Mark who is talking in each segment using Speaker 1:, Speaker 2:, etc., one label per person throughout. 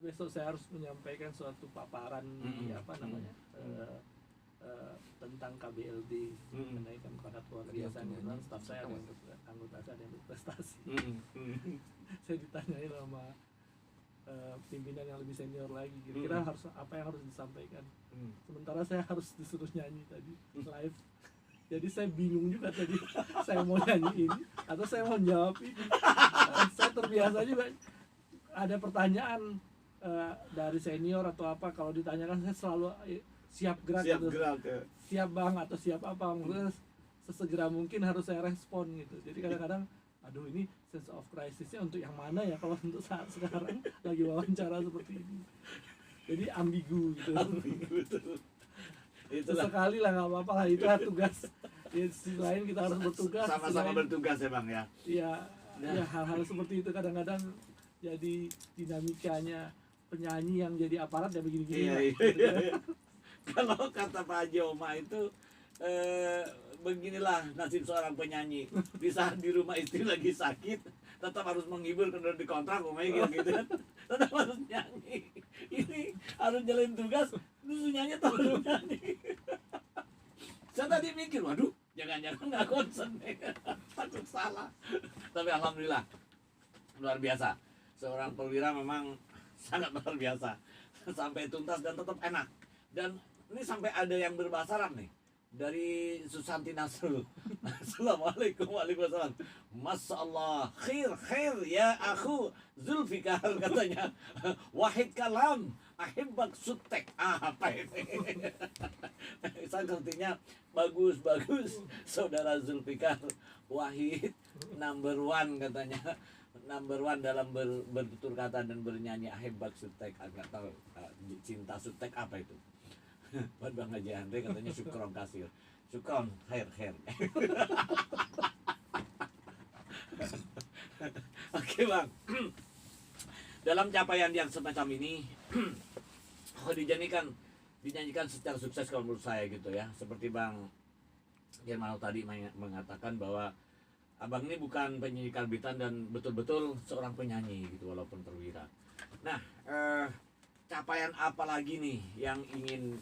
Speaker 1: besok saya harus menyampaikan suatu paparan di apa namanya tentang KBLD menaikkan pangkat luar biasa dengan staf saya ada yang anggota saya ada yang berprestasi. Saya ditanyain sama pimpinan yang lebih senior lagi, kira-kira harus apa yang harus disampaikan. Sementara saya harus disuruh nyanyi tadi live. Jadi saya bingung juga tadi saya mau nyanyi ini atau saya mau jawab ini. Saya terbiasa juga ada pertanyaan dari senior atau apa, kalau ditanyakan saya selalu siap gerak gitu. Siap bang atau siap apa, maksudnya sesegera mungkin harus saya respon gitu. Jadi kadang-kadang aduh ini sense of crisisnya untuk yang mana ya kalau untuk saat sekarang lagi wawancara seperti ini. Jadi ambigu gitu. Sesekali lah nggak apa-apa lah, itu tugas. Di sisi lain kita harus bertugas.
Speaker 2: Sama-sama bertugas ya bang ya.
Speaker 1: Iya, ya hal-hal seperti itu kadang-kadang jadi dinamikanya penyanyi yang jadi aparat ya begini-gini.
Speaker 2: Iya. Kalau kata Pak Haji Oma itu beginilah nasib seorang penyanyi. Di saat di rumah istri lagi sakit, tetap harus menghibur karena di kontrak gitu kan. Tetap harus nyanyi. Ini harus jalan tugas, terus nyanyi atau harus nyanyi. Saya tadi mikir, waduh, jangan-jangan nggak konsen, takut salah. Tapi alhamdulillah luar biasa. Seorang perwira memang sangat luar biasa. Sampai tuntas dan tetap enak. Dan ini sampai ada yang berbahasa Arab nih. Dari Susanti Nasrul. Assalamualaikum waalaikumsalam. Masya Allah, khair ya aku Zulfikar katanya. Wahid kalam, ahibbak sutek. Apa ini? Saya artinya bagus saudara Zulfikar. Wahid number one katanya. Number one dalam bertutur kata dan bernyanyi ahibbak sutek. Agak tahu cinta sutek apa itu? Buat Bang Haji Andre katanya syukron kasir. Syukron, khair. Oke bang. Dalam capaian yang semacam ini dinyanyikan secara sukses kalau menurut saya gitu ya. Seperti Bang Germano tadi mengatakan bahwa abang ini bukan penyanyi karbitan dan betul-betul seorang penyanyi gitu walaupun perwira. Nah, capaian apa lagi nih yang ingin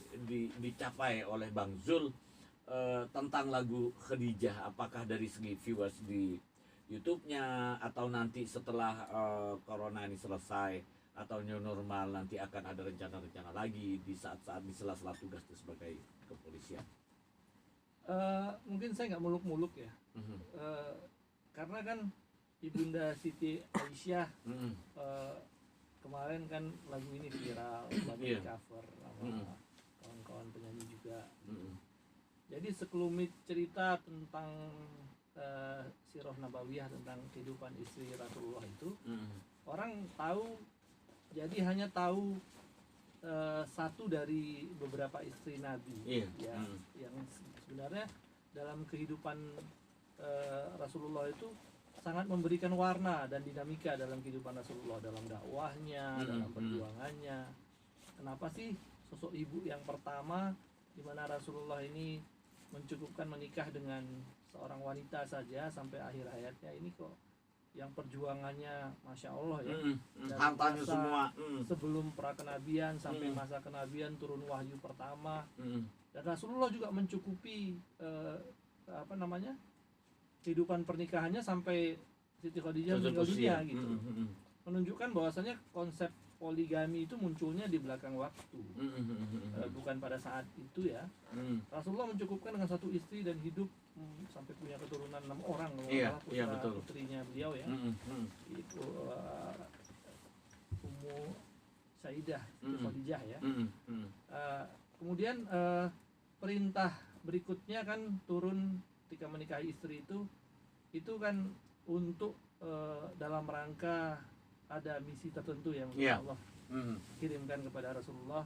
Speaker 2: dicapai oleh Bang Zul tentang lagu Khadijah? Apakah dari segi viewers di YouTube-nya atau nanti setelah corona ini selesai atau new normal nanti akan ada rencana-rencana lagi di saat-saat di sela-sela tugas sebagai kepolisian?
Speaker 1: Mungkin saya nggak muluk-muluk ya, karena kan Ibunda Siti Aisyah kemarin kan lagu ini viral, banyak cover sama kawan-kawan penyanyi juga. Jadi sekelumit cerita tentang sirah nabawiyah tentang kehidupan istri Rasulullah itu orang tahu, jadi hanya tahu satu dari beberapa istri Nabi yang sebenarnya dalam kehidupan Rasulullah itu sangat memberikan warna dan dinamika dalam kehidupan Rasulullah, dalam dakwahnya, dalam perjuangannya. Kenapa sih sosok ibu yang pertama di mana Rasulullah ini mencukupkan menikah dengan seorang wanita saja sampai akhir hayatnya, ini kok yang perjuangannya Masya Allah ya,
Speaker 2: hartanya semua
Speaker 1: sebelum prakenabian sampai masa kenabian turun wahyu pertama, dan Rasulullah juga mencukupi kehidupan pernikahannya sampai Siti Khadijah meninggal dunia gitu. Menunjukkan bahwasanya konsep poligami itu munculnya di belakang waktu, bukan pada saat itu ya. Rasulullah mencukupkan dengan satu istri dan hidup sampai punya keturunan 6 orang, putrinya beliau ya. Itu Ummu Saidah Khadijah ya. Kemudian perintah berikutnya kan turun ketika menikahi istri itu kan untuk dalam rangka ada misi tertentu yang Allah kirimkan kepada Rasulullah,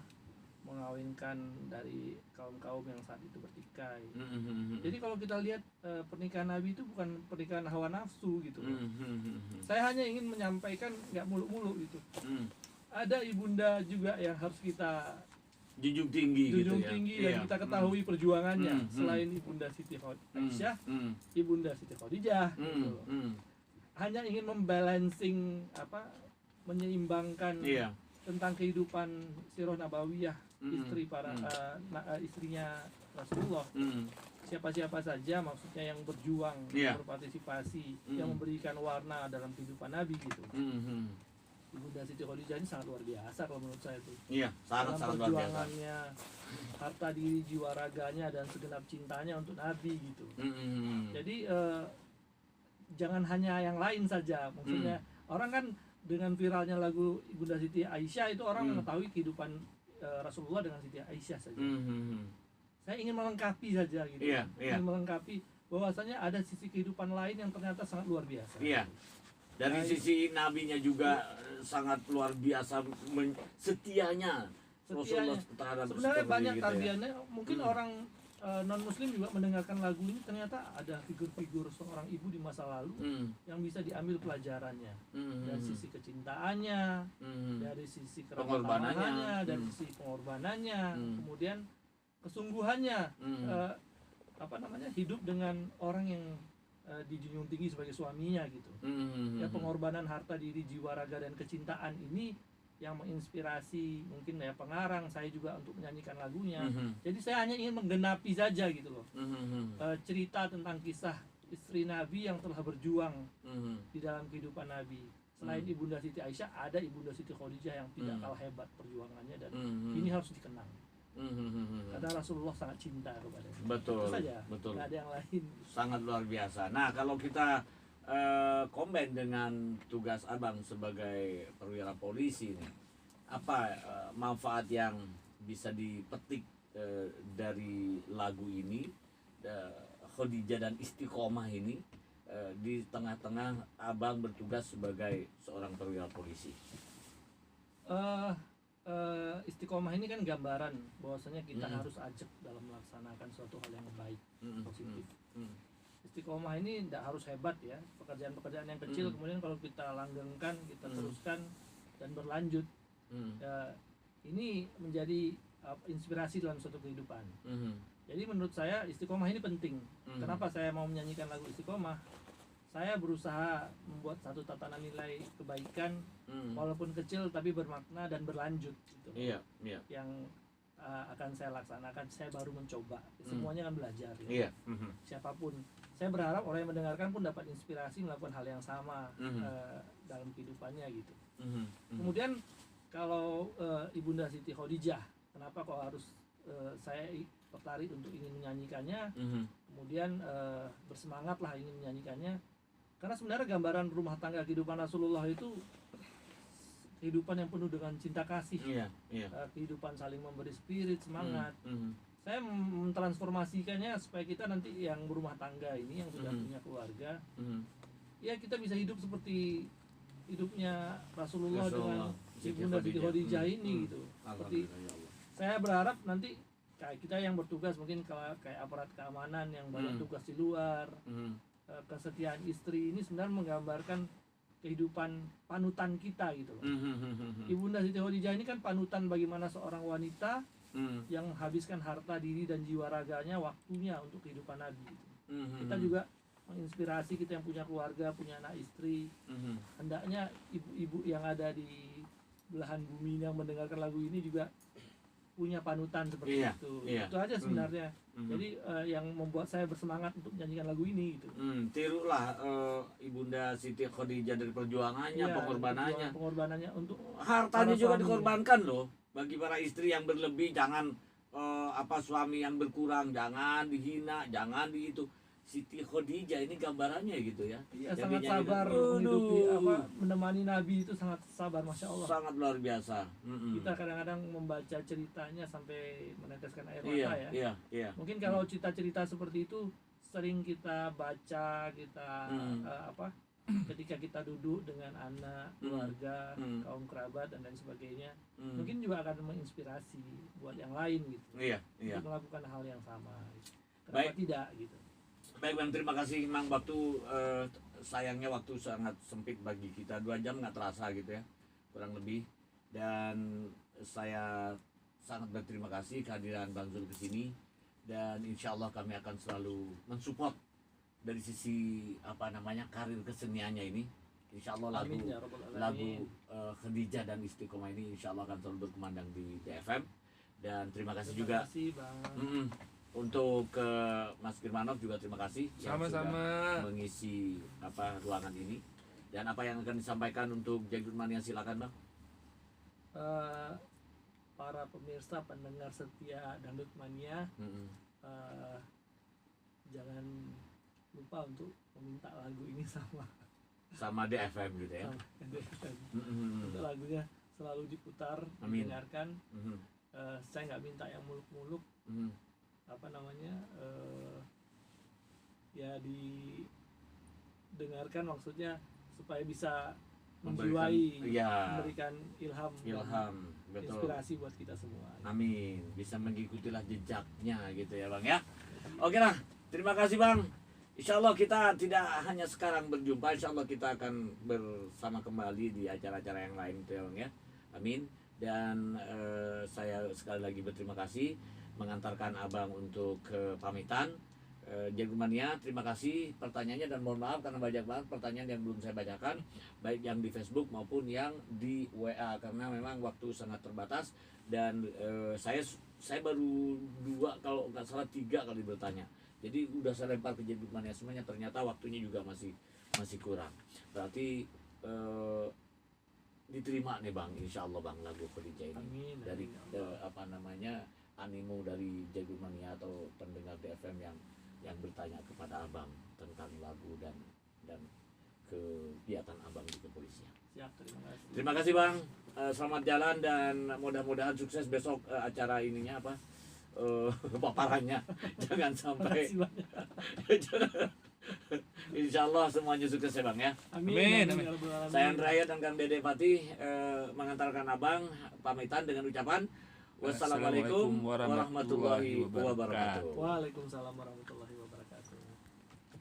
Speaker 1: mengawinkan dari kaum-kaum yang saat itu bertikai. Jadi kalau kita lihat pernikahan Nabi itu bukan pernikahan hawa nafsu gitu. Saya hanya ingin menyampaikan nggak muluk-muluk gitu. Ada ibunda juga yang harus kita
Speaker 2: junjung tinggi
Speaker 1: dan kita ketahui perjuangannya. Selain Ibunda Siti Aisyah, Ibunda Siti Khadijah hanya ingin membalancing menyeimbangkan tentang kehidupan sirah nabawiyah istri istrinya Rasulullah. Siapa-siapa saja maksudnya yang berjuang, berpartisipasi, yang memberikan warna dalam kehidupan Nabi gitu. Ibunda Siti Khadijah ini sangat luar biasa kalau menurut saya tuh.
Speaker 2: Iya, sangat luar biasa.
Speaker 1: Perjuangannya, harta diri, jiwa raganya dan segenap cintanya untuk Nabi gitu. Jadi jangan hanya yang lain saja. Maksudnya orang kan dengan viralnya lagu Ibunda Siti Aisyah itu orang mengetahui kehidupan Rasulullah dengan Siti Aisyah saja. Saya ingin melengkapi saja gitu. Ingin melengkapi bahwasanya ada sisi kehidupan lain yang ternyata sangat luar biasa.
Speaker 2: Iya. Dari sisi nabinya juga sangat luar biasa setianya Rasulullah terhadap
Speaker 1: sebenarnya banyak
Speaker 2: gitu
Speaker 1: tarbiyahnya. Mungkin orang non muslim juga mendengarkan lagu ini ternyata ada figur-figur seorang ibu di masa lalu yang bisa diambil pelajarannya dari sisi kecintaannya, dari sisi keramahannya, dari sisi pengorbanannya, kemudian kesungguhannya hidup dengan orang yang dijunjung tinggi sebagai suaminya gitu. Ya, pengorbanan harta diri, jiwa raga dan kecintaan ini yang menginspirasi mungkin ya pengarang saya juga untuk menyanyikan lagunya. Jadi saya hanya ingin menggenapi saja gitu loh. Cerita tentang kisah istri Nabi yang telah berjuang di dalam kehidupan Nabi. Selain Ibunda Siti Aisyah, ada Ibunda Siti Khadijah yang tidak kalah hebat perjuangannya dan ini harus dikenang. Karena Rasulullah sangat cinta kepadanya.
Speaker 2: Betul.
Speaker 1: Itu saja.
Speaker 2: Betul.
Speaker 1: Nggak ada yang lain.
Speaker 2: Sangat luar biasa. Nah, kalau kita combine dengan tugas abang sebagai perwira polisi nih, apa manfaat yang bisa dipetik dari lagu ini, Khadijah dan Istiqomah ini, di tengah-tengah abang bertugas sebagai seorang perwira polisi?
Speaker 1: Istiqomah ini kan gambaran bahwasanya kita harus ajak dalam melaksanakan suatu hal yang baik, positif. Istiqomah ini tidak harus hebat ya, pekerjaan-pekerjaan yang kecil kemudian kalau kita langgengkan, kita teruskan dan berlanjut, ini menjadi inspirasi dalam suatu kehidupan. Jadi menurut saya Istiqomah ini penting. Kenapa saya mau menyanyikan lagu Istiqomah? Saya berusaha membuat satu tatanan nilai kebaikan walaupun kecil tapi bermakna dan berlanjut gitu. Yang akan saya laksanakan, saya baru mencoba. Semuanya kan belajar ya. Siapapun. Saya berharap orang yang mendengarkan pun dapat inspirasi melakukan hal yang sama dalam kehidupannya gitu. Kemudian kalau Ibunda Siti Khadijah, kenapa kok harus saya tertarik untuk ingin menyanyikannya, kemudian bersemangatlah ingin menyanyikannya. Karena sebenarnya gambaran rumah tangga kehidupan Rasulullah itu kehidupan yang penuh dengan cinta kasih, kehidupan saling memberi spirit, semangat. Saya mentransformasikannya supaya kita nanti yang berumah tangga ini, yang sudah punya keluarga, ya kita bisa hidup seperti hidupnya Rasulullah dengan Ibunda Siti Khadijah ini gitu. Seperti saya berharap nanti kayak kita yang bertugas mungkin kayak aparat keamanan yang banyak tugas di luar, kesetiaan istri ini sebenarnya menggambarkan kehidupan panutan kita gitu loh. Ibunda Siti Khadijah ini kan panutan bagaimana seorang wanita yang menghabiskan harta diri dan jiwa raganya, waktunya untuk kehidupan Nabi gitu. Kita juga menginspirasi kita yang punya keluarga, punya anak istri. Hendaknya ibu-ibu yang ada di belahan bumi yang mendengarkan lagu ini juga punya panutan seperti itu. Itu aja sebenarnya. Jadi yang membuat saya bersemangat untuk menyanyikan lagu ini gitu.
Speaker 2: Tirulah Ibunda Siti Khadijah dari perjuangannya, pengorbanannya
Speaker 1: untuk
Speaker 2: hartanya juga dikorbankan loh. Bagi para istri yang berlebih, jangan suami yang berkurang, jangan dihina, jangan di itu. Siti Khadijah ini gambarannya gitu ya.
Speaker 1: Sangat sabar menghidupi menemani Nabi itu, sangat sabar, masya Allah.
Speaker 2: Sangat luar biasa.
Speaker 1: Kita kadang-kadang membaca ceritanya sampai meneteskan air mata ya. Mungkin kalau cerita-cerita seperti itu sering kita baca, kita ketika kita duduk dengan anak, keluarga, kaum kerabat dan lain sebagainya, mungkin juga akan menginspirasi buat yang lain gitu. Untuk melakukan hal yang sama. Gitu. Kenapa tidak gitu?
Speaker 2: Baik Bang, terima kasih Mang. Sayangnya waktu sangat sempit bagi kita, 2 jam nggak terasa gitu ya, kurang lebih. Dan saya sangat berterima kasih kehadiran Bang Zul ke sini, dan insya Allah kami akan selalu mensupport dari sisi karir keseniannya ini. insya Allah lagu
Speaker 1: Amin ya rabbal
Speaker 2: lagu
Speaker 1: alamin.
Speaker 2: Khadijah dan Istiqomah ini insya Allah akan selalu berkumandang di DFM. Dan terima kasih
Speaker 1: Terima
Speaker 2: juga
Speaker 1: kasih Bang.
Speaker 2: untuk Mas Firmanov juga terima kasih yang
Speaker 3: Sama-sama.
Speaker 2: sudah mengisi ruangan ini. Dan apa yang akan disampaikan untuk Jagdut Mania, silakan Bang.
Speaker 1: Para pemirsa pendengar setia Dangdut Mania, jangan lupa untuk meminta lagu ini
Speaker 2: Sama DFM gitu ya.
Speaker 1: sama DFM. Untuk lagunya selalu diputar,
Speaker 2: Amin.
Speaker 1: didengarkan. Saya nggak minta yang muluk-muluk, ya didengarkan, maksudnya supaya bisa menjiwai, memberikan ilham,
Speaker 2: Ilham,
Speaker 1: dan
Speaker 2: betul.
Speaker 1: inspirasi buat kita semua.
Speaker 2: Amin. Bisa mengikutilah jejaknya gitu ya Bang ya. Oke lah, terima kasih Bang. Insya Allah kita tidak hanya sekarang berjumpa, insya Allah kita akan bersama kembali di acara-acara yang lain gitu ya Bang ya. Amin. Dan saya sekali lagi berterima kasih mengantarkan Abang untuk pamitan. Jagdut Mania, terima kasih pertanyaannya, dan mohon maaf karena banyak banget pertanyaan yang belum saya bacakan, baik yang di Facebook maupun yang di WA, karena memang waktu sangat terbatas. Dan saya baru 2 kalau nggak salah 3 kali bertanya, jadi udah saya lempar ke Jagdut Mania semuanya, ternyata waktunya juga masih kurang. Berarti diterima nih Bang, insya Allah Bang, lagu Khadijah ini.
Speaker 1: Amin,
Speaker 2: Dari
Speaker 1: amin,
Speaker 2: animo dari Jagdut Mania atau pendengar DFM yang bertanya kepada Abang tentang lagu dan kegiatan Abang di kepolisian.
Speaker 1: Siap, terima kasih.
Speaker 2: Terima kasih Bang, selamat jalan dan mudah-mudahan sukses besok acara ininya paparannya. Jangan sampai
Speaker 1: Terima kasih banyak.
Speaker 2: insya Allah semuanya sukses ya Bang ya.
Speaker 3: Amin, amin.
Speaker 1: ya rabbal alamin.
Speaker 2: Saya Andrea dan Kang Dede Fatih mengantarkan Abang pamitan dengan ucapan wassalamualaikum warahmatullahi wabarakatuh.
Speaker 1: Waalaikumsalam warahmatullahi wabarakatuh.